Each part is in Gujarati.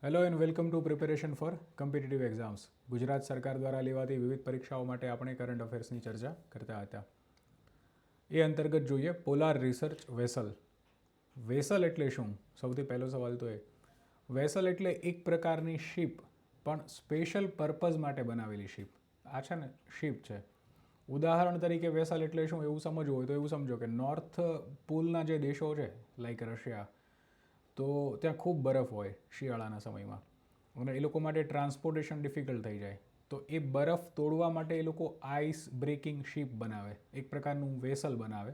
Hello and welcome to preparation for competitive exams. Gujarat સરકાર દ્વારા લેવાતી વિવિધ પરીક્ષાઓ માટે આપણે કરંટ અફેર્સની ચર્ચા કરતા હતા. એ અંતર્ગત જોઈએ પોલાર રિસર્ચ વેસલ. વેસલ એટલે શું? સૌથી પહેલો સવાલ તો એ. વેસલ એટલે એક પ્રકારની શિપ, પણ સ્પેશિયલ પર્પઝ માટે બનાવેલી શિપ. આ છે ને શિપ છે. ઉદાહરણ તરીકે વેસલ એટલે શું એવું સમજવું હોય તો એવું સમજો કે નોર્થ પોલના જે દેશો છે લાઈક રશિયા, તો ત્યાં ખૂબ બરફ હોય શિયાળાના સમયમાં અને એ લોકો માટે ટ્રાન્સપોર્ટેશન ડિફિકલ્ટ થઈ જાય, તો એ બરફ તોડવા માટે એ લોકો આઈસ બ્રેકિંગ શિપ બનાવે, એક પ્રકારનું વેસલ બનાવે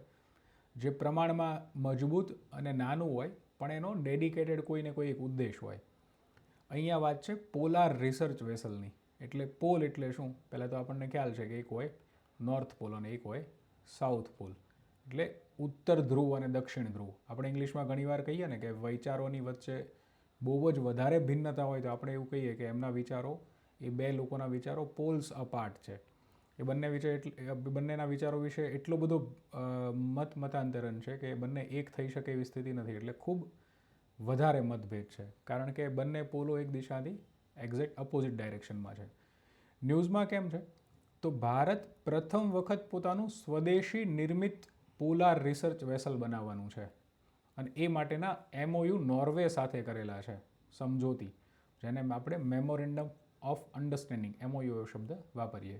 જે પ્રમાણમાં મજબૂત અને નાનું હોય પણ એનો ડેડિકેટેડ કોઈને કોઈ એક ઉદ્દેશ હોય. અહીંયા વાત છે પોલાર રિસર્ચ વેસલની. એટલે પોલ એટલે શું? પહેલાં તો આપણને ખ્યાલ છે કે એક હોય નોર્થ પોલ અને એક હોય સાઉથ પોલ, એટલે ઉત્તર ધ્રુવ અને દક્ષિણ ધ્રુવ. આપણે ઇંગ્લિશમાં ઘણીવાર કહીએ ને કે વિચારોની વચ્ચે બહુ જ વધારે ભિન્નતા હોય તો આપણે એવું કહીએ કે એમના વિચારો, એ બે લોકોના વિચારો પોલ્સ અપાર્ટ છે. એ બંનેના વિચારો વિશે એટલો બધો મતાંતરણ છે કે બંને એક થઈ શકે એવી સ્થિતિ નથી. એટલે ખૂબ વધારે મતભેદ છે, કારણ કે બંને પોલો એક દિશાથી એક્ઝેક્ટ અપોઝિટ ડાયરેક્શનમાં છે. ન્યૂઝમાં કેમ છે? તો ભારત પ્રથમ વખત પોતાનું સ્વદેશી નિર્મિત પોલાર રિસર્ચ વેસલ બનાવવાનું છે અને એ માટેના MOU નોર્વે સાથે કરેલા છે, સમજૂતી, જેને આપણે મેમોરેન્ડમ ઓફ અન્ડરસ્ટેન્ડિંગ MOU એવો શબ્દ વાપરીએ.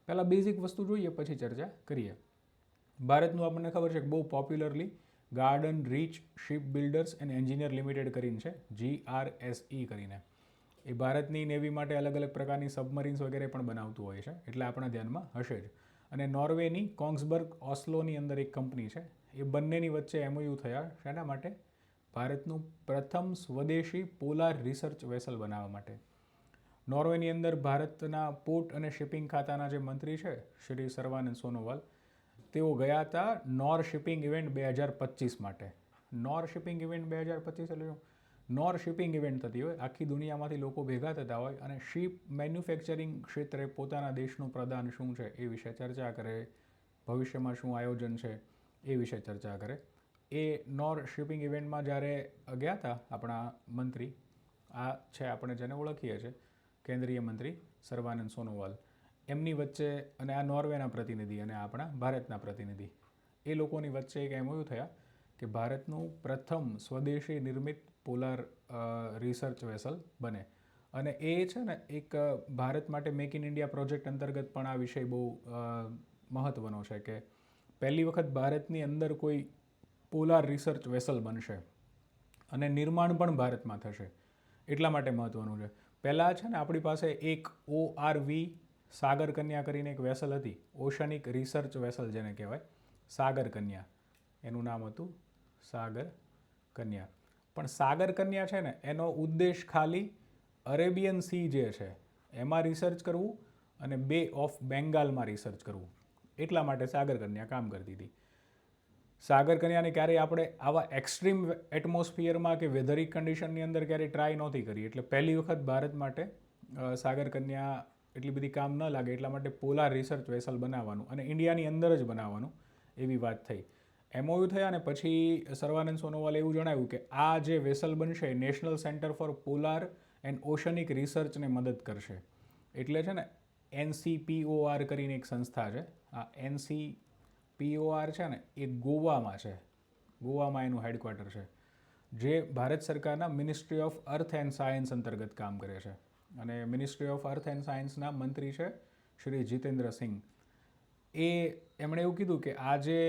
પહેલાં બેઝિક વસ્તુ જોઈએ પછી ચર્ચા કરીએ. ભારતનું આપણને ખબર છે કે બહુ popularly Garden Reach Ship Builders and Engineer Limited કરીને છે, GRSE કરીને. એ ભારતની નેવી માટે અલગ અલગ પ્રકારની સબમરીન્સ વગેરે પણ બનાવતું હોય છે, એટલે આપણા ધ્યાનમાં હશે જ. અને નોર્વેની કોંગ્સબર્ગ ઓસ્લોની અંદર એક કંપની છે. એ બંનેની વચ્ચે MOU થયા શેના માટે? ભારતનું પ્રથમ સ્વદેશી પોલાર રિસર્ચ વેસલ બનાવવા માટે. નોર્વેની અંદર ભારતના પોર્ટ અને શિપિંગ ખાતાના જે મંત્રી છે શ્રી સર્વાનંદ સોનોવાલ, તેઓ ગયા હતા નોર શિપિંગ ઇવેન્ટ 2025 માટે. નોર શિપિંગ ઇવેન્ટ 2025 એટલે શું? નોર શિપિંગ ઇવેન્ટ થતી હોય, આખી દુનિયામાંથી લોકો ભેગા થતા હોય અને શિપ મેન્યુફેક્ચરિંગ ક્ષેત્રે પોતાના દેશનું પ્રદાન શું છે એ વિશે ચર્ચા કરે, ભવિષ્યમાં શું આયોજન છે એ વિશે ચર્ચા કરે. એ નોર શિપિંગ ઇવેન્ટમાં જ્યારે ગયા હતા આપણા મંત્રી, આ છે આપણે જેને ઓળખીએ છીએ કેન્દ્રીય મંત્રી સર્વાનંદ સોનોવાલ, એમની વચ્ચે અને આ નોર્વેના પ્રતિનિધિ અને આપણા ભારતના પ્રતિનિધિ, એ લોકોની વચ્ચે એક MOU થયા કે ભારતનું પ્રથમ સ્વદેશી નિર્મિત પોલાર રિસર્ચ વેસલ બને. અને એ છે ને એક ભારત માટે મેક ઇન ઇન્ડિયા પ્રોજેક્ટ અંતર્ગત પણ આ વિષય બહુ મહત્ત્વનો છે કે પહેલી વખત ભારતની અંદર કોઈ પોલાર રિસર્ચ વેસલ બનશે અને નિર્માણ પણ ભારતમાં થશે, એટલા માટે મહત્ત્વનું છે. પહેલાં છે ને આપણી પાસે એક ORV સાગર કન્યા કરીને એક વેસલ હતી, ઓશનિક રિસર્ચ વેસલ જેને કહેવાય, સાગર કન્યા એનું નામ હતું, સાગર કન્યા. પણ સાગર કન્યા છે ને એનો ઉદ્દેશ ખાલી અરેબિયન સી જે છે એમાં રિસર્ચ કરવું અને બે ઓફ બેંગાલમાં રિસર્ચ કરવું, એટલા માટે સાગર કન્યા કામ કરતી હતી. સાગર કન્યાને ક્યારેય આપણે આવા એક્સ્ટ્રીમ એટમોસ્ફિયરમાં કે વેધરિક કન્ડિશનની અંદર ક્યારેય ટ્રાય નહોતી કરી, એટલે પહેલી વખત ભારત માટે સાગર કન્યા એટલી બધી કામ ન લાગે એટલા માટે પોલાર રિસર્ચ વેસલ બનાવવાનું અને ઇન્ડિયાની અંદર જ બનાવવાનું એવી વાત થઈ. MOU થયા ને પછી સર્વાનંદ સોનોવાલે એવું જણાવ્યું કે આ જે વેસલ બનશે national centre for polar and oceanic રિસર્ચને મદદ કરશે. એટલે છે ને NCPOR કરીને એક સંસ્થા છે, આ NCPOR છે ને એ ગોવામાં છે, ગોવામાં એનું હેડક્વાર્ટર છે, જે ભારત સરકારના ministry of earth and science અંતર્ગત કામ કરે છે. અને મિનિસ્ટ્રી ઓફ અર્થ એન્ડ સાયન્સના મંત્રી છે શ્રી જીતેન્દ્ર સિંઘ. એમણે એવું કીધું કે આ જે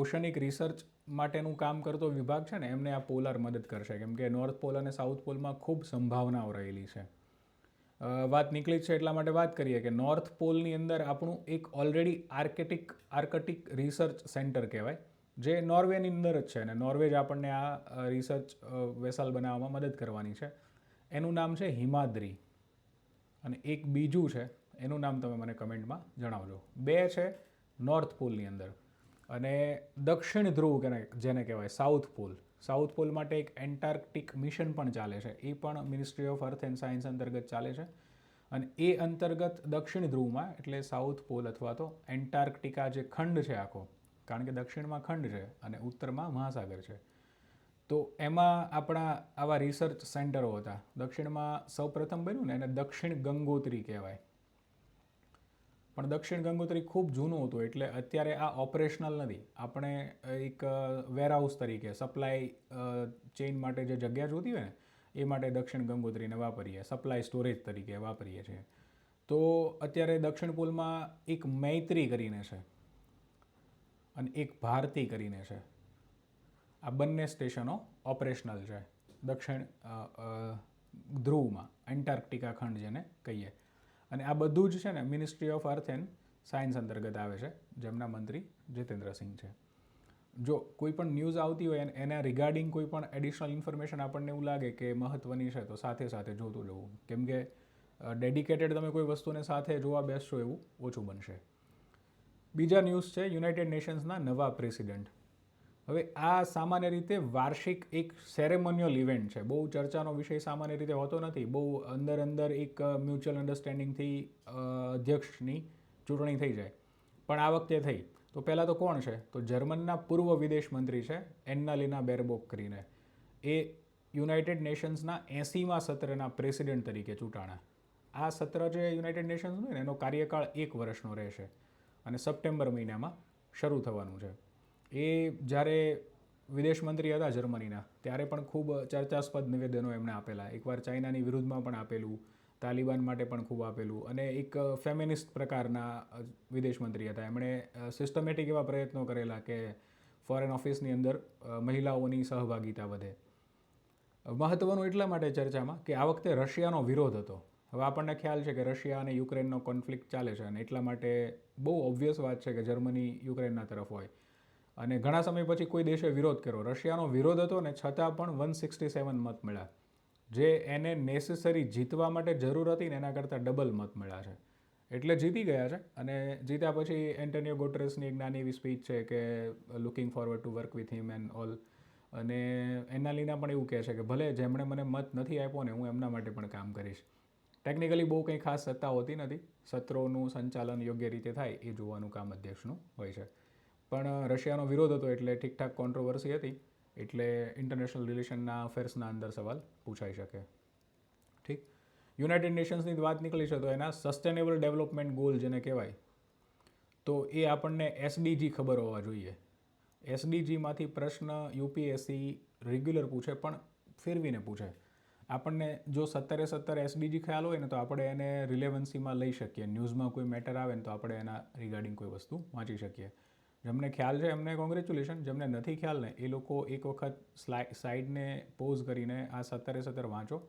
ઓશનિક રિસર્ચ માટેનું કામ કરતો વિભાગ છે ને એમને આ પોલાર મદદ કરશે, કેમ કે નોર્થ પોલ અને સાઉથ પોલમાં ખૂબ સંભાવનાઓ રહેલી છે. વાત નીકળી છે એટલા માટે વાત કરીએ કે નોર્થ પોલની અંદર આપણું એક ઓલરેડી આર્કટિક રિસર્ચ સેન્ટર કહેવાય, જે નોર્વેની અંદર જ છે અને નોર્વે જ આપણને આ રિસર્ચ વેસલ બનાવવામાં મદદ કરવાની છે. એનું નામ છે હિમાદ્રી. અને એક બીજું છે એનું નામ તમે મને કમેન્ટમાં જણાવજો. બે છે નોર્થ પોલની અંદર અને દક્ષિણ ધ્રુવ જેને કહેવાય સાઉથ પોલ. સાઉથ પોલ માટે એક એન્ટાર્કટિક મિશન પણ ચાલે છે, એ પણ ministry of earth and science અંતર્ગત ચાલે છે. અને એ અંતર્ગત દક્ષિણ ધ્રુવમાં એટલે સાઉથ પોલ અથવા તો એન્ટાર્કટિકા જે ખંડ છે આખો, કારણ કે દક્ષિણમાં ખંડ છે અને ઉત્તરમાં મહાસાગર છે, તો એમાં આપણા આવા રિસર્ચ સેન્ટરો હતા. દક્ષિણમાં સૌપ્રથમ બન્યું ને એને દક્ષિણ ગંગોત્રી કહેવાય. પણ દક્ષિણ ગંગોત્રી ખૂબ જૂનું હતું એટલે અત્યારે આ ઓપરેશનલ નથી. આપણે એક વેરહાઉસ તરીકે સપ્લાય ચેઇન માટે જે જગ્યા જોતી હોય ને એ માટે દક્ષિણ ગંગોત્રીને વાપરીએ, સપ્લાય સ્ટોરેજ તરીકે વાપરીએ છીએ. તો અત્યારે દક્ષિણ પૂલમાં એક મૈત્રી કરીને છે અને એક ભારતી કરીને છે. આ બંને સ્ટેશનો ઓપરેશનલ છે દક્ષિણ ધ્રુવમાં, એન્ટાર્કટિકા ખંડ જેને કહીએ. અને આ બધું જ છે ને ministry of earth and science અંતર્ગત આવે છે, જેમના મંત્રી જીતેન્દ્રસિંહ છે. જો કોઈ પણ ન્યૂઝ આવતી હોય એના રિગાર્ડિંગ કોઈ પણ એડિશનલ ઇન્ફોર્મેશન આપણને એવું લાગે કે મહત્ત્વની છે તો સાથે સાથે જોતું જવું, કેમ કે ડેડિકેટેડ તમે કોઈ વસ્તુને સાથે જોવા બેસશો એવું ઓછું બનશે. બીજા ન્યૂઝ છે યુનાઇટેડ નેશન્સના નવા પ્રેસિડેન્ટ. હવે આ સામાન્ય રીતે વાર્ષિક એક સેરેમોનિયલ ઇવેન્ટ છે. બહુ ચર્ચાનો વિષય સામાન્ય રીતે હોતો નથી. બહુ અંદર એક મ્યુચ્યુઅલ અન્ડરસ્ટેન્ડિંગથી અધ્યક્ષની ચૂંટણી થઈ જાય. પણ આ વખતે થઈ. તો પહેલાં તો કોણ છે? તો જર્મનના પૂર્વ વિદેશ મંત્રી છે એન્નાલીના બેરબોક કરીને. એ યુનાઇટેડ નેશન્સના 80મા સત્રના પ્રેસિડેન્ટ તરીકે ચૂંટાણા. આ સત્ર જે યુનાઇટેડ નેશન્સનું હોય ને એનો કાર્યકાળ 1 વર્ષનો રહેશે અને સપ્ટેમ્બર મહિનામાં શરૂ થવાનું છે. એ જ્યારે વિદેશ મંત્રી હતા જર્મનીના ત્યારે પણ ખૂબ ચર્ચાસ્પદ નિવેદનો એમણે આપેલા. એકવાર ચાઇનાની વિરુદ્ધમાં પણ આપેલું, તાલિબાન માટે પણ ખૂબ આપેલું અને એક ફેમિનિસ્ટ પ્રકારના વિદેશ મંત્રી હતા. એમણે સિસ્ટમેટિક એવા પ્રયત્નો કરેલા કે ફોરેન ઓફિસની અંદર મહિલાઓની સહભાગિતા વધે. મહત્ત્વનું એટલા માટે ચર્ચામાં કે આ વખતે રશિયાનો વિરોધ હતો. હવે આપણને ખ્યાલ છે કે રશિયા અને યુક્રેનનો કોન્ફ્લિક્ટ ચાલે છે અને એટલા માટે બહુ ઓબ્વિયસ વાત છે કે જર્મની યુક્રેનના તરફ હોય. અને ઘણા સમય પછી કોઈ દેશે વિરોધ કર્યો. રશિયાનો વિરોધ હતો ને છતાં પણ 167 મત મળ્યા, જે એને નેસેસરી જીતવા માટે જરૂર હતી ને એના કરતાં ડબલ મત મળ્યા છે. એટલે જીતી ગયા છે. અને જીત્યા પછી એન્ટોનિયો ગુટેરેસની એક નાની એવી સ્પીચ છે કે looking forward to work with him and all. અને એન્નાલીના પણ એવું કહે છે કે ભલે જેમણે મને મત નથી આપ્યો ને હું એમના માટે પણ કામ કરીશ. ટેકનિકલી બહુ કંઈ ખાસ સત્તા હોતી નથી. સત્રોનું સંચાલન યોગ્ય રીતે થાય એ જોવાનું કામ અધ્યક્ષનું હોય છે. પણ રશિયાનો વિરોધ હતો એટલે ઠીકઠાક કોન્ટ્રોવર્સી હતી, એટલે ઇન્ટરનેશનલ રિલેશનના અફેર્સના અંદર સવાલ પૂછાઈ શકે. ઠીક. યુનાઇટેડ નેશન્સની વાત નીકળી છે તો એના સસ્ટેનેબલ ડેવલપમેન્ટ ગોલ જેને કહેવાય, તો એ આપણને SDG ખબર હોવા જોઈએ. SDGમાંથી પ્રશ્ન UPSC રેગ્યુલર પૂછે પણ ફેરવીને પૂછે. આપણને જો 17 SDG ખ્યાલ હોય ને તો આપણે એને રિલેવન્સીમાં લઈ શકીએ. ન્યૂઝમાં કોઈ મેટર આવે ને તો આપણે એના રિગાર્ડિંગ કોઈ વસ્તુ વાંચી શકીએ. જેમને ખ્યાલ છે એમને કોંગ્રેચ્યુલેશન. જેમને નથી ખ્યાલ ને એ લોકો એક વખત સાઈડને પોઝ કરીને આ 17 વાંચો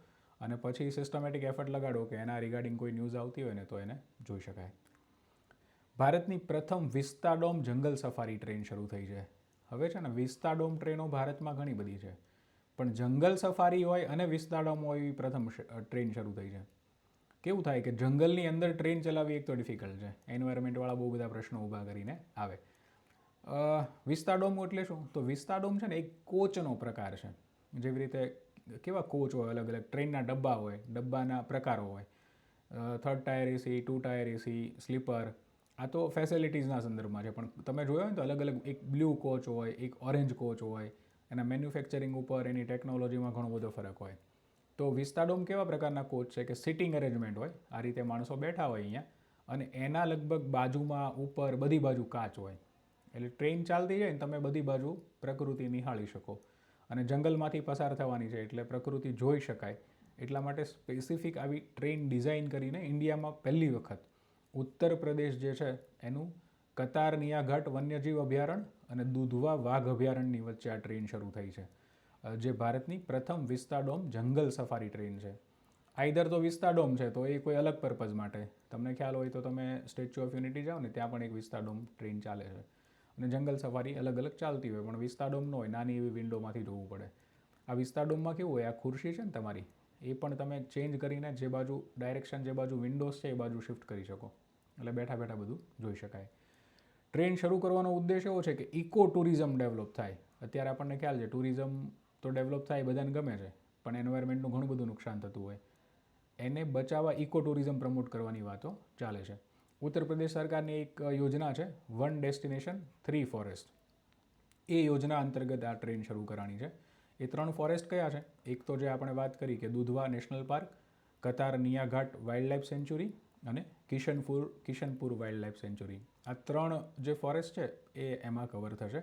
અને પછી સિસ્ટમેટિક એફર્ટ લગાડો કે એના રિગાર્ડિંગ કોઈ ન્યૂઝ આવતી હોય ને તો એને જોઈ શકાય. ભારતની પ્રથમ વિસ્તાડોમ જંગલ સફારી ટ્રેન શરૂ થઈ છે. હવે છે ને વિસ્તાડોમ ટ્રેનો ભારતમાં ઘણી બધી છે, પણ જંગલ સફારી હોય અને વિસ્તાડોમ હોય એવી પ્રથમ ટ્રેન શરૂ થઈ છે. કેવું થાય કે જંગલની અંદર ટ્રેન ચલાવવી એક તો ડિફિકલ્ટ છે. એન્વાયરમેન્ટવાળા બહુ બધા પ્રશ્નો ઊભા કરીને આવે. વિસ્તાડોમ એટલે શું? તો વિસ્તાડોમ છે ને એક કોચનો પ્રકાર છે. જેવી રીતે કેવા કોચ હોય અલગ અલગ, ટ્રેનના ડબ્બા હોય, ડબ્બાના પ્રકારો હોય, 3rd tier AC, 2 tier AC, sleeper. આ તો ફેસિલિટીઝના સંદર્ભમાં છે, પણ તમે જોયો ને તો અલગ અલગ એક બ્લુ કોચ હોય, એક ઓરેન્જ કોચ હોય. એના મેન્યુફેક્ચરિંગ ઉપર એની ટેકનોલોજીમાં ઘણો બધો ફરક હોય. તો વિસ્તાડોમ કેવા પ્રકારના કોચ છે કે સિટિંગ અરેન્જમેન્ટ હોય, આ રીતે માણસો બેઠા હોય અહીંયા, અને એના લગભગ બાજુમાં ઉપર બધી બાજુ કાચ હોય. એટલે ટ્રેન ચાલતી જાય ને તમે બધી બાજુ પ્રકૃતિ નિહાળી શકો. અને જંગલમાંથી પસાર થવાની છે એટલે પ્રકૃતિ જોઈ શકાય. એટલા માટે સ્પેસિફિક આવી ટ્રેન ડિઝાઇન કરીને ઇન્ડિયામાં પહેલી વખત ઉત્તર પ્રદેશ જે છે એનું કતારનિયાઘાટ વન્યજીવ અભયારણ્ય અને દુધવા વાઘ અભયારણ્યની વચ્ચે આ ટ્રેન શરૂ થઈ છે, જે ભારતની પ્રથમ વિસ્તાડોમ જંગલ સફારી ટ્રેન છે. આઈધર તો વિસ્તાડોમ છે તો એ કોઈ અલગ પર્પઝ માટે, તમને ખ્યાલ હોય તો તમે સ્ટેચ્યુ ઓફ યુનિટી જાઓ ને ત્યાં પણ એક વિસ્તાડોમ ટ્રેન ચાલે છે. અને જંગલ સફારી અલગ અલગ ચાલતી હોય, પણ વિસ્તાડોમ ન હોય, નાની એવી વિન્ડોમાંથી જોવું પડે. આ વિસ્તાડોમમાં કેવું હોય, આ ખુરશી છે ને તમારી, એ પણ તમે ચેન્જ કરીને જે બાજુ ડાયરેક્શન, જે બાજુ વિન્ડોઝ છે એ બાજુ શિફ્ટ કરી શકો. એટલે બેઠા બેઠા બધું જોઈ શકાય. ટ્રેન શરૂ કરવાનો ઉદ્દેશ એવો છે કે ઇકો ટુરિઝમ ડેવલપ થાય. અત્યારે આપણને ખ્યાલ છે ટુરિઝમ તો ડેવલપ થાય, બધાને ગમે છે, પણ એન્વાયરમેન્ટનું ઘણું બધું નુકસાન થતું હોય. એને બચાવવા ઇકો ટુરિઝમ પ્રમોટ કરવાની વાતો ચાલે છે. ઉત્તર પ્રદેશ સરકારની એક યોજના છે 1 ડેસ્ટિનેશન 3 ફોરેસ્ટ. એ યોજના અંતર્ગત આ ટ્રેન શરૂ કરવાની છે. એ 3 ફોરેસ્ટ કયા છે? એક તો જે આપણે વાત કરી કે દુધવા નેશનલ પાર્ક, કતાર નિયાઘાટ વાઇલ્ડ લાઈફ સેન્ચ્યુરી અને કિશનપુર વાઇલ્ડ લાઈફ સેન્ચ્યુરી. આ 3 જે ફોરેસ્ટ છે એ એમાં કવર થશે.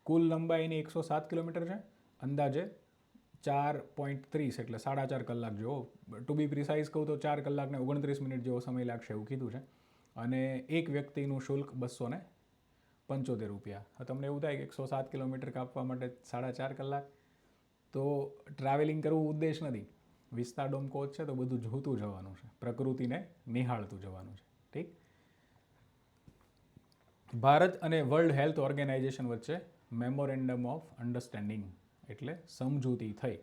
કુલ લંબાઈની 107 કિલોમીટર છે. અંદાજે 4.30 એટલે 4.5 કલાક જેવો, ટુ બી પ્રિસાઇઝ કહું તો 4 કલાક ને 29 મિનિટ જેવો સમય લાગશે એવું કીધું છે. અને એક વ્યક્તિનું શુલ્ક 275 રૂપિયા. તમને એવું થાય કે 107 કિલોમીટર કાપવા માટે 4.5 કલાક, તો ટ્રાવેલિંગ કરવું ઉદ્દેશ નથી. વિસ્તાડોમ કોચ છે તો બધું જોતું જવાનું છે, પ્રકૃતિને નિહાળતું જવાનું છે. ઠીક. ભારત અને વર્લ્ડ હેલ્થ ઓર્ગેનાઇઝેશન વચ્ચે મેમોરેન્ડમ ઓફ અન્ડરસ્ટેન્ડિંગ એટલે સમજૂતી થઈ.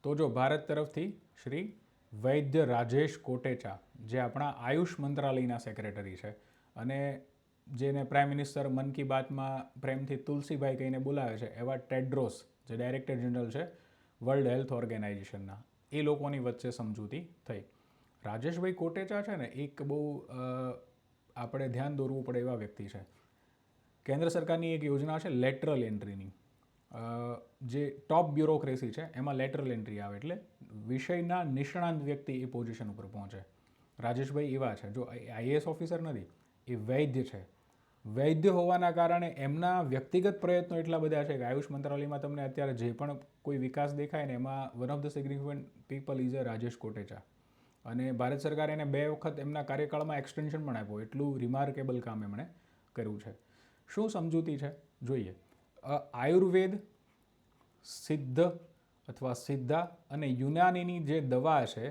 તો જો ભારત તરફથી શ્રી વૈદ્ય રાજેશ કોટેચા, જે આપણા આયુષ મંત્રાલયના સેક્રેટરી છે અને જેને પ્રાઇમ મિનિસ્ટર મન કી બાતમાં પ્રેમથી તુલસીભાઈ કહીને બોલાવે છે, એવા ટેડ્રોસ, જે ડાયરેક્ટર જનરલ છે વર્લ્ડ હેલ્થ ઓર્ગેનાઇઝેશનના, એ લોકોની વચ્ચે સમજૂતી થઈ. રાજેશભાઈ કોટેચા છે ને, એક બહુ આપણે ધ્યાન દોરવું પડે એવા વ્યક્તિ છે. કેન્દ્ર સરકારની એક યોજના છે લેટરલ એન્ટ્રીની, જે ટોપ બ્યુરોક્રેસી છે એમાં લેટરલ એન્ટ્રી આવે એટલે વિષયના નિષ્ણાંત વ્યક્તિ એ પોઝિશન ઉપર પહોંચે. રાજેશભાઈ એવા છે. જો આઈએએસ ઓફિસર નથી, એ વૈદ્ય છે. વૈદ્ય હોવાના કારણે એમના વ્યક્તિગત પ્રયત્નો એટલા બધા છે કે આયુષ મંત્રાલયમાં તમને અત્યારે જે પણ કોઈ વિકાસ દેખાય ને એમાં one of the significant people is a Rajesh Kotecha. અને ભારત સરકારે એને 2 વખત એમના કાર્યકાળમાં એક્સટેન્શન પણ આપ્યું. એટલું રિમાર્કેબલ કામ એમણે કર્યું છે. શું સમજૂતી છે જોઈએ. આયુર્વેદ, સિદ્ધ અથવા સિદ્ધા અને યુનાનીની જે દવા છે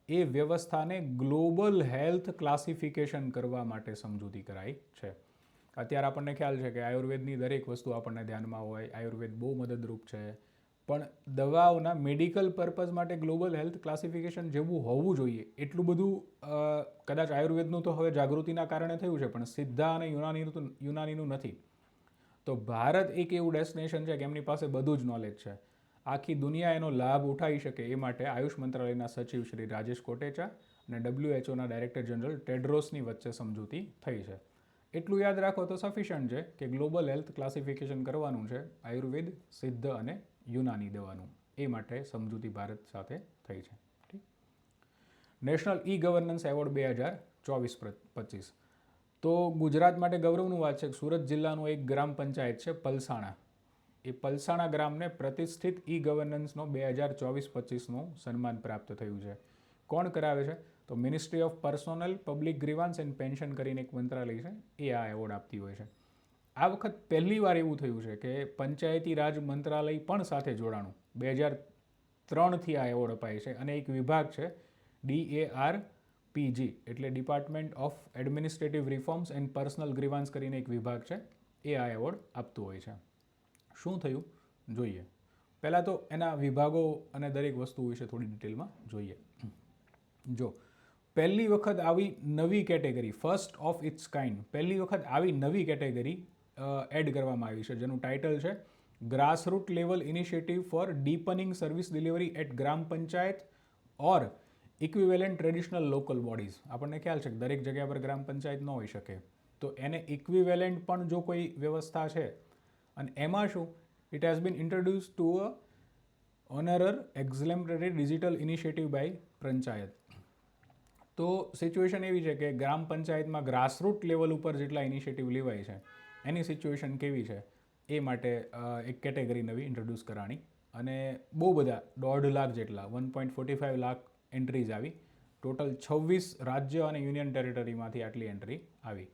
એ વ્યવસ્થાને ગ્લોબલ હેલ્થ ક્લાસિફિકેશન કરવા માટે સમજૂતી કરાઈ છે. અત્યારે આપણને ખ્યાલ છે કે આયુર્વેદની દરેક વસ્તુ આપણને ધ્યાનમાં હોય, આયુર્વેદ બહુ મદદરૂપ છે, પણ દવાઓના મેડિકલ પર્પઝ માટે ગ્લોબલ હેલ્થ ક્લાસિફિકેશન જેવું હોવું જોઈએ એટલું બધું કદાચ આયુર્વેદનું તો હવે જાગૃતિના કારણે થયું છે, પણ સિદ્ધા અને યુનાનીનું નથી. તો ભારત એક એવું ડેસ્ટિનેશન છે કે એમની પાસે બધું જ નોલેજ છે. આખી દુનિયા એનો લાભ ઉઠાવી શકે એ માટે આયુષ મંત્રાલયના સચિવ શ્રી રાજેશ કોટેચા અને WHOના ડાયરેક્ટર જનરલ ટેડ્રોસની વચ્ચે સમજૂતી થઈ છે. એટલું યાદ રાખો તો સફિશન્ટ છે કે ગ્લોબલ હેલ્થ ક્લાસિફિકેશન કરવાનું છે આયુર્વેદ, સિદ્ધ અને યુનાની દવાનું. એ માટે સમજૂતી ભારત સાથે થઈ છે. ઠીક. National e governance award 2024-25. તો ગુજરાત માટે ગૌરવનું વાત છે કે સુરત જિલ્લાનું એક ગ્રામ પંચાયત છે પલસાણા. એ પલસાણા ગ્રામને પ્રતિષ્ઠિત ઈ ગવર્નન્સનો 2024-25નું સન્માન પ્રાપ્ત થયું છે. કોણ કરાવે છે? તો ministry of personnel, public grievance and pension કરીને એક મંત્રાલય છે, એ આ એવોર્ડ આપતી હોય છે. આ વખત પહેલી વાર એવું થયું છે કે પંચાયતી રાજ મંત્રાલય પણ સાથે જોડાણું. 2003થી આ એવોર્ડ અપાય છે અને એક વિભાગ છે DARPG એટલે department of administrative reforms and personnel grievance કરીને એક વિભાગ છે, એ આ એવોર્ડ આપતું હોય છે. શું થયું જોઈએ. પહેલાં તો એના વિભાગો અને દરેક વસ્તુ વિશે થોડી ડિટેલમાં જોઈએ. જો પહેલી વખત આવી નવી category, first of its kind, પહેલી વખત આવી નવી કેટેગરી એડ કરવામાં આવી છે, જેનું ટાઇટલ છે grassroot level initiative for deepening service delivery at gram panchayat or equivalent traditional local bodies. આપણને ખ્યાલ છે કે દરેક જગ્યા પર ગ્રામ પંચાયત ન હોઈ શકે, તો એને ઇક્વિવેલન્ટ પણ જો કોઈ વ્યવસ્થા છે, અને એમાં શું, it has been introduce to a honour exemplary digital initiative by panchayat. તો સિચ્યુએશન એવી છે કે ગ્રામ પંચાયતમાં ગ્રાસરૂટ લેવલ ઉપર જેટલા ઇનિશિયેટિવ લેવાય છે એની સિચ્યુએશન કેવી છે એ માટે એક કેટેગરી નવી ઇન્ટ્રોડ્યુસ કરાણી. અને બહુ બધા 1.5 લાખ જેટલા 1.45 લાખ એન્ટ્રીઝ આવી. ટોટલ 26 રાજ્ય અને યુનિયન ટેરિટરીમાંથી આટલી એન્ટ્રી આવી.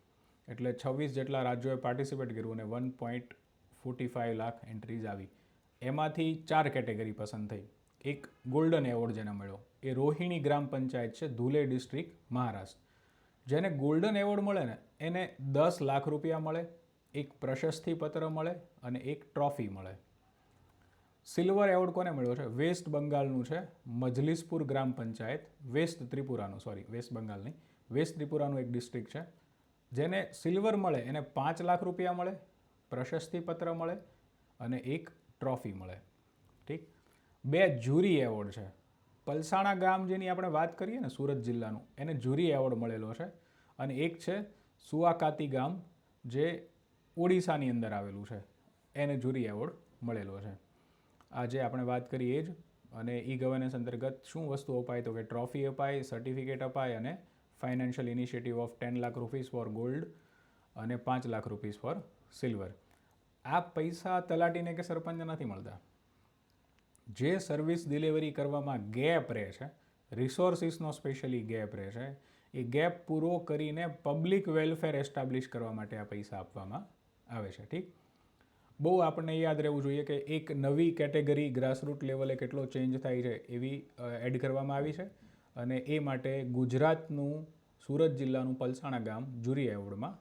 એટલે 26 જેટલા રાજ્યોએ પાર્ટિસિપેટ કર્યું અને 1.45 લાખ એન્ટ્રીઝ આવી. એમાંથી 4 કેટેગરી પસંદ થઈ. એક ગોલ્ડન એવોર્ડ જેને મળ્યો એ રોહિણી ગ્રામ પંચાયત છે, ધુલે ડિસ્ટ્રિક્ટ, મહારાષ્ટ્ર. જેને ગોલ્ડન એવોર્ડ મળે ને એને 10 લાખ રૂપિયા મળે, એક પ્રશસ્તિ પત્ર મળે અને એક ટ્રોફી મળે. સિલ્વર એવોર્ડ કોને મળ્યો છે? વેસ્ટ બંગાળનું છે, મજલિસપુર ગ્રામ પંચાયત, વેસ્ટ બંગાળની વેસ્ટ ત્રિપુરાનું એક ડિસ્ટ્રિક્ટ છે. જેને સિલ્વર મળે એને 5 લાખ રૂપિયા મળે, પ્રશસ્તિ પત્ર મળે અને એક ટ્રોફી મળે. ઠીક. 2 જ્યુરી એવોર્ડ છે. પલસાણા ગામ જેની આપણે વાત કરીએ ને સુરત જિલ્લાનું, એને જ્યુરી એવોર્ડ મળેલો છે. અને એક છે સુઆકાતી ગામ જે ઓડિશાની અંદર આવેલું છે, એને જ્યુરી એવોર્ડ મળેલો છે. આજે આપણે વાત કરી એ જ. અને ઈ ગવર્નન્સ અંતર્ગત શું વસ્તુ અપાય તો કે ટ્રોફી અપાય, સર્ટિફિકેટ અપાય અને financial initiative of 10 lakh rupees for gold અને 5 લાખ રૂપીસ ફોર સિલ્વર. આ પૈસા તલાટીને કે સરપંચને નથી મળતા. જે સર્વિસ ડિલિવરી કરવામાં ગેપ રહે છે, રિસોર્સિસનો સ્પેશિયલી ગેપ રહે છે, એ ગેપ પૂરો કરીને પબ્લિક વેલફેર એસ્ટાબ્લિશ કરવા માટે આ પૈસા આપવામાં આવે છે. ઠીક, બહુ આપણને યાદ રહેવું જોઈએ કે એક નવી કેટેગરી ગ્રાસરૂટ લેવલે કેટલો ચેન્જ થાય છે એવી એડ કરવામાં આવી છે. અને એ માટે ગુજરાતનું સુરત જિલ્લાનું પલસાણા ગામ જુરી એવોર્ડમાં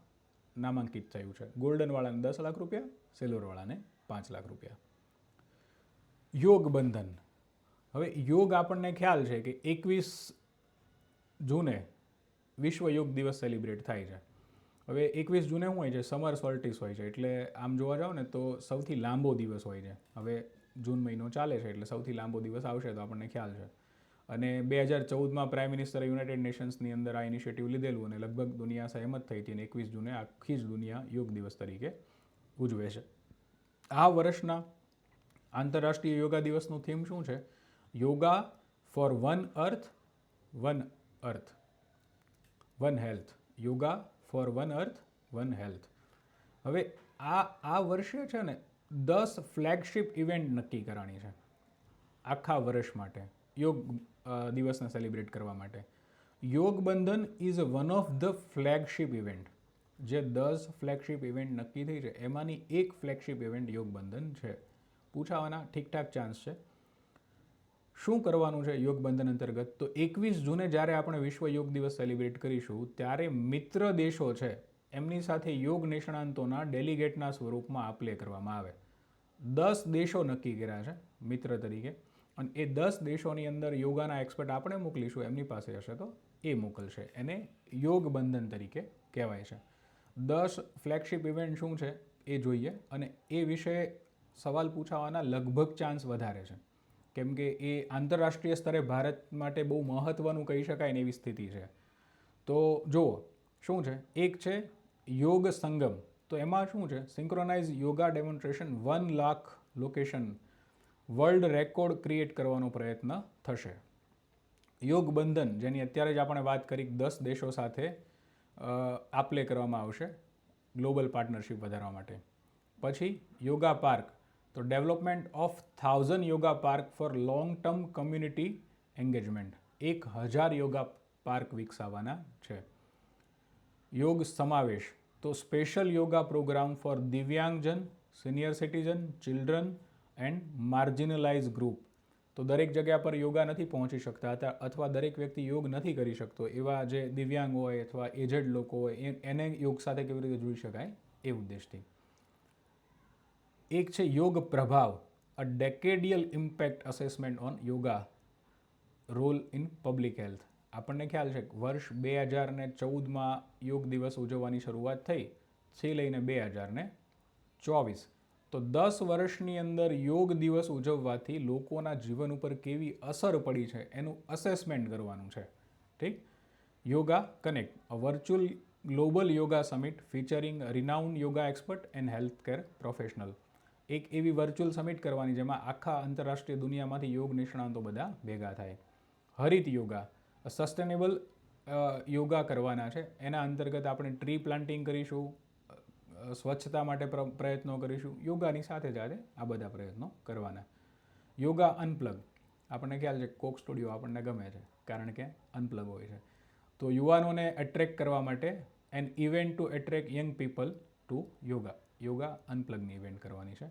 નામાંકિત થયું છે. ગોલ્ડનવાળાને 10 લાખ રૂપિયા, સિલ્વરવાળાને 5 લાખ રૂપિયા. યોગ બંધન. હવે યોગ આપણને ખ્યાલ છે કે 21 જૂને વિશ્વ યોગ દિવસ સેલિબ્રેટ થાય છે. હવે 21 જૂને શું હોય છે? સમર સોલ્ટિસ હોય છે. એટલે આમ જોવા જાઓ ને તો સૌથી લાંબો દિવસ હોય છે. હવે જૂન મહિનો ચાલે છે એટલે સૌથી લાંબો દિવસ આવશે તો આપણને ખ્યાલ છે. અને 2014માં પ્રાઇમ મિનિસ્ટરે યુનાઇટેડ નેશન્સની અંદર આ ઇનિશિયેટિવ લીધેલું અને લગભગ દુનિયા સહેમત થઈ હતી અને 21 જૂને આખી જ દુનિયા યોગ દિવસ તરીકે ઉજવે છે. આ વર્ષના આંતરરાષ્ટ્રીય યોગા દિવસનું થીમ શું છે? Yoga for one earth, one health. Yoga for one earth, one health. હવે આ વર્ષે છે ને 10 ફ્લેગશિપ ઇવેન્ટ નક્કી કરવાની છે આખા વર્ષ માટે, યોગ દિવસને સેલિબ્રેટ કરવા માટે. યોગ બંધન is one of the flagship event. જે 10 ફ્લેગશિપ ઇવેન્ટ નક્કી થઈ છે એમાંની એક ફ્લેગશિપ ઇવેન્ટ યોગ બંધન છે. પૂછાવાના ઠીકઠાક ચાન્સ છે. શું કરવાનું છે યોગ બંધન અંતર્ગત? તો 21 જૂને જ્યારે આપણે વિશ્વ યોગ દિવસ સેલિબ્રેટ કરીશું ત્યારે મિત્ર દેશો છે એમની સાથે યોગ નિષ્ણાંતોના ડેલિગેટના સ્વરૂપમાં આપ-લે કરવામાં આવે. 10 દેશો નક્કી કર્યા છે મિત્ર તરીકે અને એ 10 દેશોની અંદર યોગાના એક્સપર્ટ આપણે મોકલીશું, એમની પાસે હશે તો એ મોકલશે. એને યોગ બંધન તરીકે કહેવાય છે. 10 ફ્લેગશિપ ઇવેન્ટ શું છે એ જોઈએ અને એ વિશે સવાલ પૂછાવાના લગભગ ચાન્સ વધારે છે. કેમ કે એ આંતરરાષ્ટ્રીય સ્તરે ભારત માટે બહુ મહત્ત્વનું કહી શકાય ને એવી સ્થિતિ છે. તો જુઓ શું છે. એક છે યોગ સંગમ. તો એમાં શું છે? Synchronise yoga demonstration 1 lakh location world record create કરવાનો પ્રયત્ન થશે. યોગ બંધન જેની અત્યારે જ આપણે વાત કરી, 10 દેશો સાથે આપ-લે કરવામાં આવશે ગ્લોબલ પાર્ટનરશિપ વધારવા માટે. પછી યોગા પાર્ક. તો development of 1000 yoga park for long term community engagement. 1000 yoga park વિકસાવવાના છે. યોગ સમાવેશ. તો સ્પેશિયલ યોગા પ્રોગ્રામ ફોર દિવ્યાંગજન, senior citizen, children and marginalise group. તો દરેક જગ્યા પર યોગા નથી પહોંચી શકતા હતા અથવા દરેક વ્યક્તિ યોગ નથી કરી શકતો એવા જે દિવ્યાંગ હોય અથવા એજડ લોકો હોય એને યોગ સાથે કેવી રીતે જોડી શકાય એ ઉદ્દેશથી. એક છે યોગ પ્રભાવ, a decadal impact assessment on yoga role in public health. આપણને ખ્યાલ છે કે વર્ષ 2014માં યોગ દિવસ ઉજવવાની શરૂઆત થઈ છે લઈને 2024. તો 10 વર્ષની અંદર યોગ દિવસ ઉજવવાથી લોકોના જીવન ઉપર કેવી અસર પડી છે એનું અસેસમેન્ટ કરવાનું છે. ઠીક. Yoga connect, a virtual global yoga summit featuring renowned yoga expert and health care professional. એક એવી વર્ચ્યુઅલ સમિટ કરવાની જેમાં આખા આંતરરાષ્ટ્રીય દુનિયામાંથી યોગ નિષ્ણાંતો બધા ભેગા થાય. હરિત યોગા, સસ્ટેનેબલ યોગા કરવાના છે. એના અંતર્ગત આપણે ટ્રી પ્લાન્ટિંગ કરીશું, સ્વચ્છતા માટે પ્રયત્નો કરીશું. યોગાની સાથે સાથે આ બધા પ્રયત્નો કરવાના. યોગા અનપ્લગ. આપણને ખ્યાલ છે કોક સ્ટુડિયો આપણને ગમે છે કારણ કે અનપ્લગ હોય છે. તો યુવાનોને એટ્રેક્ટ કરવા માટે an event to attract young people to yoga. Yoga અનપ્લગની ઇવેન્ટ કરવાની છે.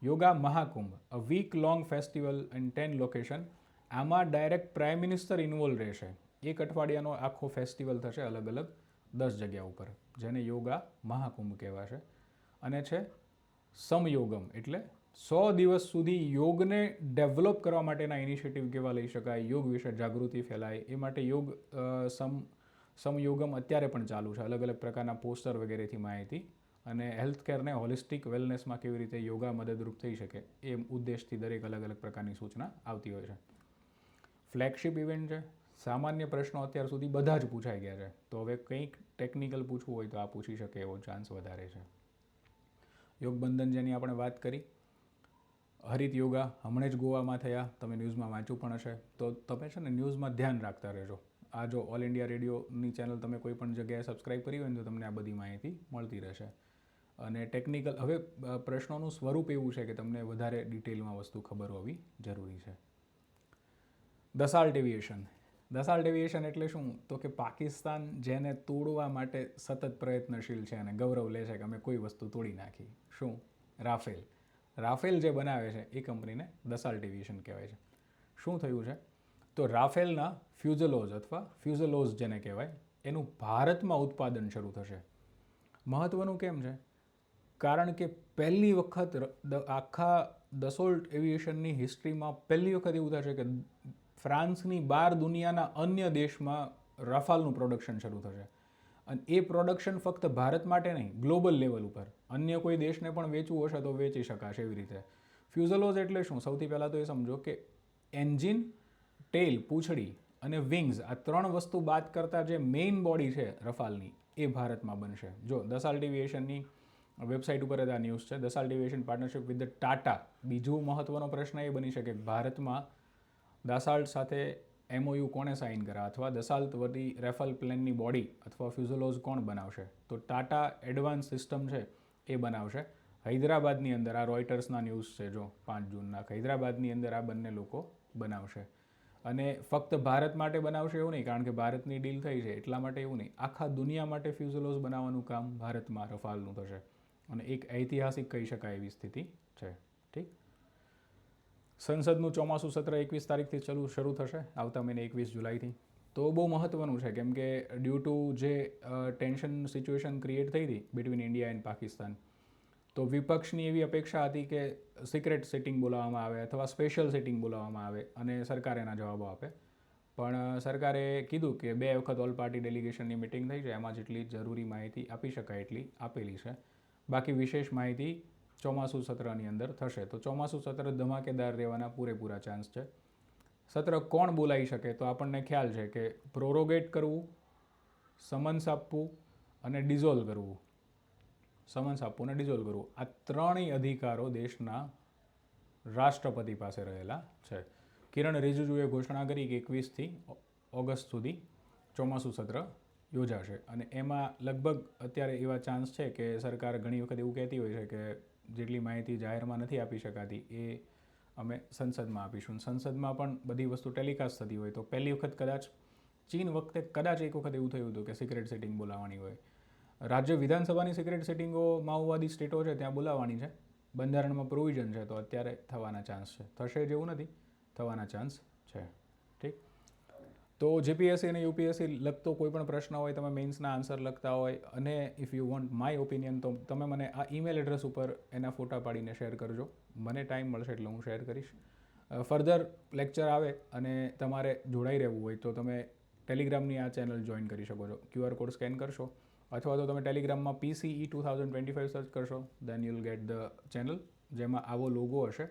Yoga Mahakumbh, a week long festival in 10 location. આમાં ડાયરેક્ટ પ્રાઇમ મિનિસ્ટર ઇન્વોલ્વ રહેશે. 1 અઠવાડિયાનો આખો ફેસ્ટિવલ થશે અલગ અલગ 10 જગ્યા ઉપર, જેને યોગા મહાકુંભ કહેવાશે. અને છે સમયોગમ, એટલે 100 દિવસ સુધી યોગને ડેવલપ કરવા માટેના ઇનિશિયેટિવ કેવા લઈ શકાય, યોગ વિશે જાગૃતિ ફેલાય એ માટે યોગ સમયોગમ અત્યારે પણ ચાલુ છે. અલગ અલગ પ્રકારના પોસ્ટર વગેરેથી માહિતી અને હેલ્થ કેરને હોલિસ્ટિક વેલનેસમાં કેવી રીતે યોગા મદદરૂપ થઈ શકે એ ઉદ્દેશથી દરેક અલગ અલગ પ્રકારની સૂચના આવતી હોય છે. ફ્લેગશિપ ઇવેન્ટ છે. સામાન્ય પ્રશ્નો અત્યાર સુધી બધા જ પૂછાઈ ગયા છે. તો હવે કંઈક ટેકનિકલ પૂછવું હોય તો આ પૂછી શકે એવો ચાન્સ વધારે છે. યોગ બંધન જેની આપણે વાત કરી. હરિત યોગા હમણાં જ ગોવામાં થયા, તમે ન્યૂઝમાં વાંચ્યું પણ હશે. તો તમે છે ને ન્યૂઝમાં ધ્યાન રાખતા રહેજો. આ જો ઓલ ઇન્ડિયા રેડિયોની ચેનલ તમે કોઈ પણ જગ્યાએ સબસ્ક્રાઈબ કરી હોય ને તો તમને આ બધી માહિતી મળતી રહેશે. અને ટેકનિકલ હવે પ્રશ્નોનું સ્વરૂપ એવું છે કે તમને વધારે ડિટેલમાં વસ્તુ ખબર હોવી જરૂરી છે. Dassault aviation. દસાલ્ટ એવિએશન એટલે શું? તો કે પાકિસ્તાન જેને તોડવા માટે સતત પ્રયત્નશીલ છે અને ગૌરવ લે છે કે અમે કોઈ વસ્તુ તોડી નાખી. શું? રાફેલ. રાફેલ જે બનાવે છે એ કંપનીને દસાલ્ટ એવિએશન કહેવાય છે. શું થયું છે? તો રાફેલના ફ્યુઝલોઝ અથવા ફ્યુઝલોઝ જેને કહેવાય એનું ભારતમાં ઉત્પાદન શરૂ થશે. મહત્ત્વનું કેમ છે? કારણ કે પહેલી વખત આખા દસોલ્ટ એવિએશનની હિસ્ટ્રીમાં પહેલી વખત એવું થશે કે ફ્રાન્સની બહાર દુનિયાના અન્ય દેશમાં રાફાલનું પ્રોડક્શન શરૂ થશે. અને એ પ્રોડક્શન ફક્ત ભારત માટે નહીં, ગ્લોબલ લેવલ ઉપર અન્ય કોઈ દેશને પણ વેચવું હશે તો વેચી શકાશે એવી રીતે. ફ્યુઝલોઝ એટલે શું? સૌથી પહેલાં તો એ સમજો કે એન્જિન, ટેલ, પૂંછડી અને વિંગ્સ આ ત્રણ વસ્તુ બાદ કરતાં જે મેઇન બોડી છે રફાલની એ ભારતમાં બનશે. જો દસાલ્ટ એવિએશનની વેબસાઇટ ઉપર આ ન્યૂઝ છે. Dassault aviation partnership with the Tata. બીજું મહત્વનો પ્રશ્ન એ બની શકે કે ભારતમાં દસાલ્ટ સાથે MOU કોણે સાઇન કર્યા અથવા દસાલ્ટ વતી રેફલ પ્લેનની બોડી અથવા ફ્યુઝલોઝ કોણ બનાવશે? તો ટાટા એડવાન્સ સિસ્ટમ છે એ બનાવશે. હૈદરાબાદની અંદર આ રોયટર્સના ન્યૂઝ છે જો 5 જૂનના. હૈદરાબાદની અંદર આ બંને લોકો બનાવશે. અને ફક્ત ભારત માટે બનાવશે એવું નહીં, કારણ કે ભારતની ડીલ થઈ છે એટલા માટે એવું નહીં, આખા દુનિયા માટે ફ્યુઝલોઝ બનાવવાનું કામ ભારતમાં રફાલનું થશે. અને એક ઐતિહાસિક કહી શકાય એવી સ્થિતિ છે. ઠીક. સંસદનું ચોમાસું સત્ર 21 તારીખથી શરૂ થશે, આવતા મહિને 21 જુલાઈથી. તો બહુ મહત્ત્વનું છે કેમ કે ડ્યુ ટુ જે ટેન્શન સિચ્યુએશન ક્રિએટ થઈ હતી બિટવીન ઇન્ડિયા એન્ડ પાકિસ્તાન, તો વિપક્ષની એવી અપેક્ષા હતી કે સિક્રેટ સિટિંગ બોલાવવામાં આવે અથવા સ્પેશિયલ સિટિંગ બોલાવવામાં આવે અને સરકાર એના જવાબો આપે. પણ સરકારે કીધું કે 2 વખત ઓલ પાર્ટી ડેલિગેશનની મિટિંગ થઈ છે, એમાં જેટલી જરૂરી માહિતી આપી શકાય એટલી આપેલી છે. બાકી વિશેષ માહિતી ચોમાસું સત્રની અંદર થશે. તો ચોમાસું સત્ર ધમાકેદાર રહેવાના પૂરેપૂરા ચાન્સ છે. સત્ર કોણ બોલાવી શકે? તો આપણને ખ્યાલ છે કે પ્રોરોગેટ કરવું, સમન્સ આપવું અને ડિઝોલ્વ કરવું. સમન્સ આપવું અને ડિઝોલ્વ કરવું આ ત્રણેય અધિકારો દેશના રાષ્ટ્રપતિ પાસે રહેલા છે. કિરણ રિજિજુએ ઘોષણા કરી કે 21થી ઓગસ્ટ સુધી ચોમાસું સત્ર યોજાશે. અને એમાં લગભગ અત્યારે એવા ચાન્સ છે કે સરકાર ઘણી વખત એવું કહેતી હોય છે કે જેટલી માહિતી જાહેરમાં નથી આપી શકાતી એ અમે સંસદમાં આપીશું. સંસદમાં પણ બધી વસ્તુ ટેલિકાસ્ટ થતી હોય તો પહેલી વખત કદાચ ચીન વખતે કદાચ એક વખત એવું થયું હતું કે સિક્રેટ સિટિંગ બોલાવવાની હોય. રાજ્ય વિધાનસભાની સિક્રેટ સિટિંગો માઓવાદી સ્ટેટો છે ત્યાં બોલાવવાની છે, બંધારણમાં પ્રોવિઝન છે, તો અત્યારે થવાના ચાન્સ છે. થશે જેવું નથી, થવાના ચાન્સ છે. ઠીક. તો જીપીએસસી અને યુપીએસસી લગતો કોઈ પણ પ્રશ્ન હોય, તમે મેઇન્સના આન્સર લખતા હોય અને if you want my opinion તો તમે મને આ ઈમેલ એડ્રેસ ઉપર એના ફોટા પાડીને શેર કરજો. મને ટાઈમ મળશે એટલે હું શેર કરીશ. ફર્ધર લેક્ચર આવે અને તમારે જોડાઈ રહેવું હોય તો તમે ટેલિગ્રામની આ ચેનલ જોઈન કરી શકો છો. QR કોડ સ્કેન કરશો અથવા તો તમે ટેલિગ્રામમાં PCE 2025 સર્ચ કરશો, then you will get the channel જેમાં આવો લોગો હશે.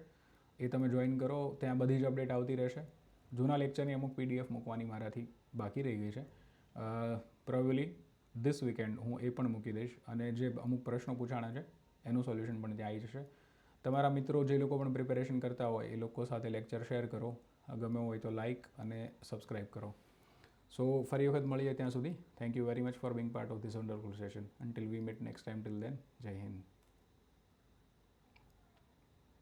એ તમે જોઈન કરો, ત્યાં બધી જ અપડેટ આવતી રહેશે. જૂના લેક્ચરની અમુક PDF મૂકવાની મારાથી બાકી રહી ગઈ છે. પ્રોબેબલી ધીસ વીકેન્ડ હું એ પણ મૂકી દઈશ અને જે અમુક પ્રશ્નો પૂછાણા છે એનું સોલ્યુશન પણ ત્યાં આવી જશે. તમારા મિત્રો જે લોકો પણ પ્રિપેરેશન કરતા હોય એ લોકો સાથે લેક્ચર શેર કરો, ગમે હોય તો લાઇક અને સબસ્ક્રાઈબ કરો. સો ફરી વખત મળીએ ત્યાં સુધી. Thank you very much for being part of this wonderful session. Until we meet next time, till then, Jai Hind.